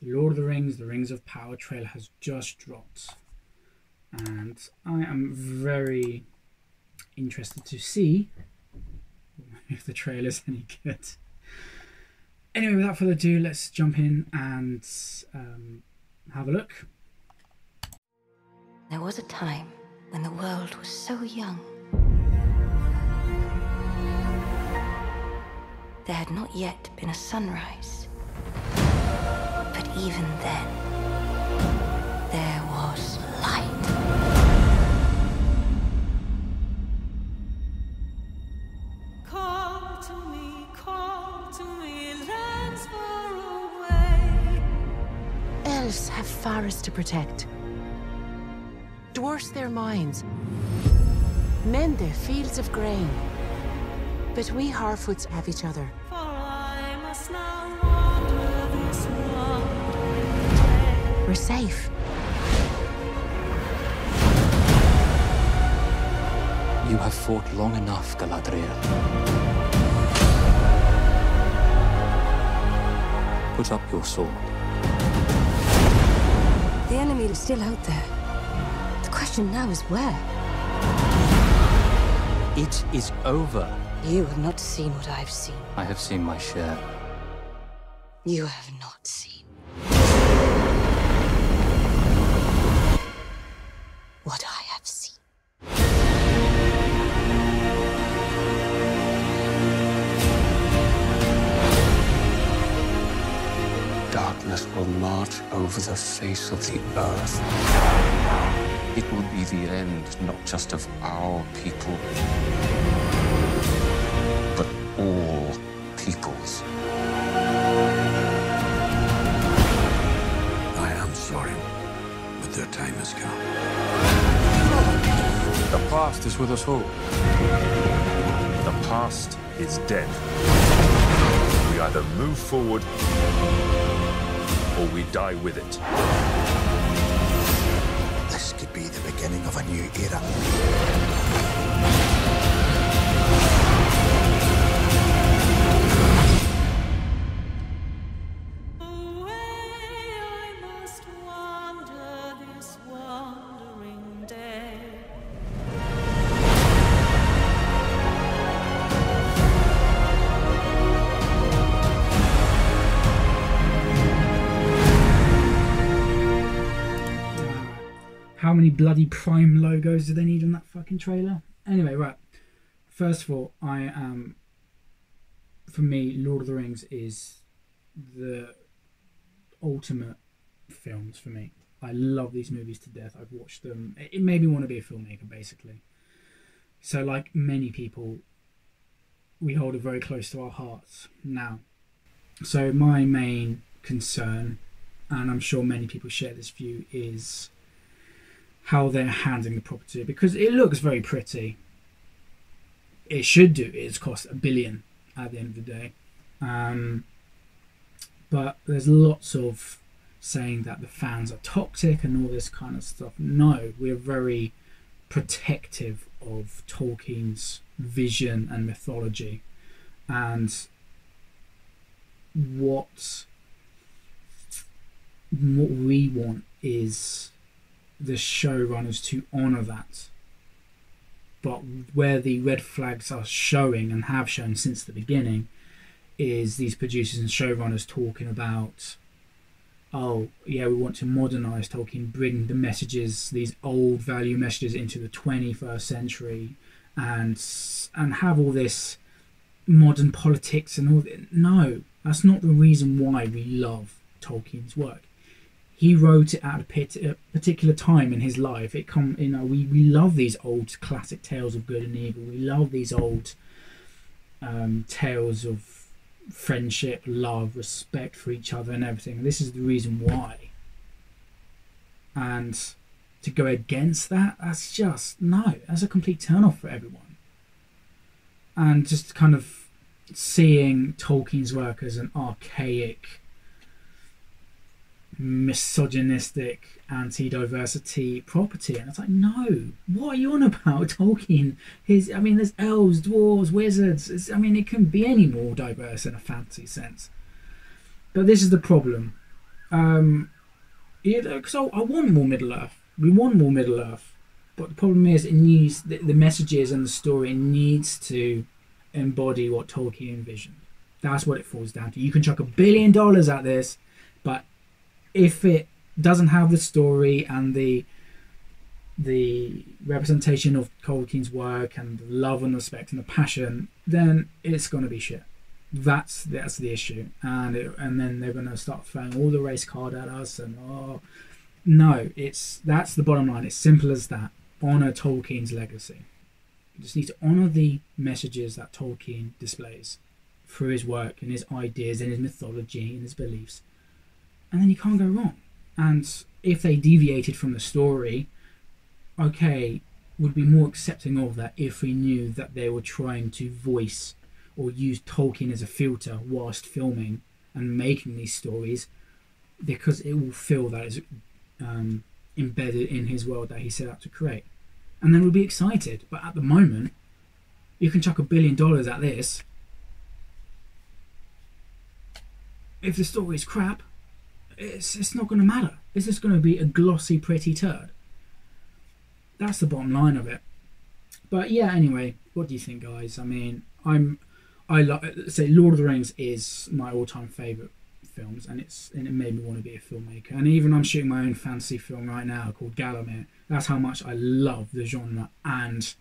The Lord of the Rings of Power trailer has just dropped. And I am very interested to see if the trailer's any good. Anyway, without further ado, let's jump in and have a look. There was a time when the world was so young. There had not yet been a sunrise. But even then, there was light. Call to me, lands far away. Elves have forests to protect. Dwarfs their mines. Men their fields of grain. But we Harfoots have each other. For I must now wander this wandering way. We're safe. You have fought long enough, Galadriel. Put up your sword. The enemy is still out there. The question now is where? It is over. You have not seen what I've seen. I have seen my share. You have not seen what I have seen. Darkness will march over the face of the earth. It will be the end, not just of our people, but all peoples. I am sorry, but their time has come. The past is with us all. The past is dead. We either move forward or we die with it. This could be the beginning of a new era. Away I must wander this wandering day. How many bloody Prime logos do they need on that fucking trailer? Anyway, right. First of all, for me, Lord of the Rings is the ultimate films for me. I love these movies to death. I've watched them. It made me want to be a filmmaker, basically. So, like many people, we hold it very close to our hearts now. So my main concern, and I'm sure many people share this view, is how they're handling the property, because it looks very pretty. It should do. It's cost $1 billion at the end of the day, but there's lots of saying that the fans are toxic and all this kind of stuff. No, we're very protective of Tolkien's vision and mythology, and what we want is the showrunners to honour that. But where the red flags are showing, and have shown since the beginning, is these producers and showrunners talking about, oh yeah, we want to modernise Tolkien, bring the messages, these old value messages, into the 21st century, and have all this modern politics and all that. No, that's not the reason why we love Tolkien's work. He wrote it at a particular time in his life. We love these old classic tales of good and evil. We love these old tales of friendship, love, respect for each other and everything. This is the reason why. And to go against that, that's just, no, that's a complete turn-off for everyone. And just kind of seeing Tolkien's work as an archaic, misogynistic, anti-diversity property, and it's like, no, what are you on about? Tolkien, there's elves, dwarves, wizards. It couldn't be any more diverse in a fantasy sense. But this is the problem. Yeah, because I want more Middle Earth. We want more Middle Earth, but the problem is it needs the messages and the story needs to embody what Tolkien envisioned. That's what it falls down to. You can chuck $1 billion at this, but if it doesn't have the story and the representation of Tolkien's work and the love and respect and the passion, then it's going to be shit. That's the issue, and then they're going to start throwing all the race card at us, and no, that's the bottom line. It's simple as that. Honor Tolkien's legacy. You just need to honor the messages that Tolkien displays through his work and his ideas and his mythology and his beliefs, and then you can't go wrong. And if they deviated from the story, okay, would be more accepting of that if we knew that they were trying to voice or use Tolkien as a filter whilst filming and making these stories, because it will feel that is embedded in his world that he set out to create. And then we'll be excited. But at the moment, you can chuck $1 billion at this. If the story is crap, it's not going to matter. It's just going to be a glossy, pretty turd. That's the bottom line of it. But yeah, anyway, what do you think, guys? I mean, say Lord of the Rings is my all-time favourite films, and it made me want to be a filmmaker. And even I'm shooting my own fantasy film right now called Gallowmere. That's how much I love the genre, and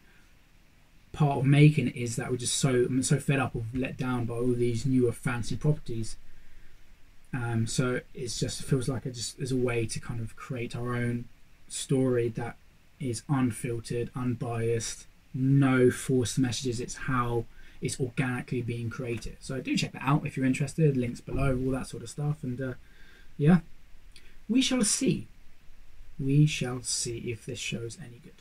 part of making it is that I'm so fed up of let down by all these newer fancy properties. So it just feels like there's a way to kind of create our own story that is unfiltered, unbiased, no forced messages. It's how it's organically being created. So do check that out if you're interested. Links below, all that sort of stuff. And yeah, we shall see. We shall see if this show's any good.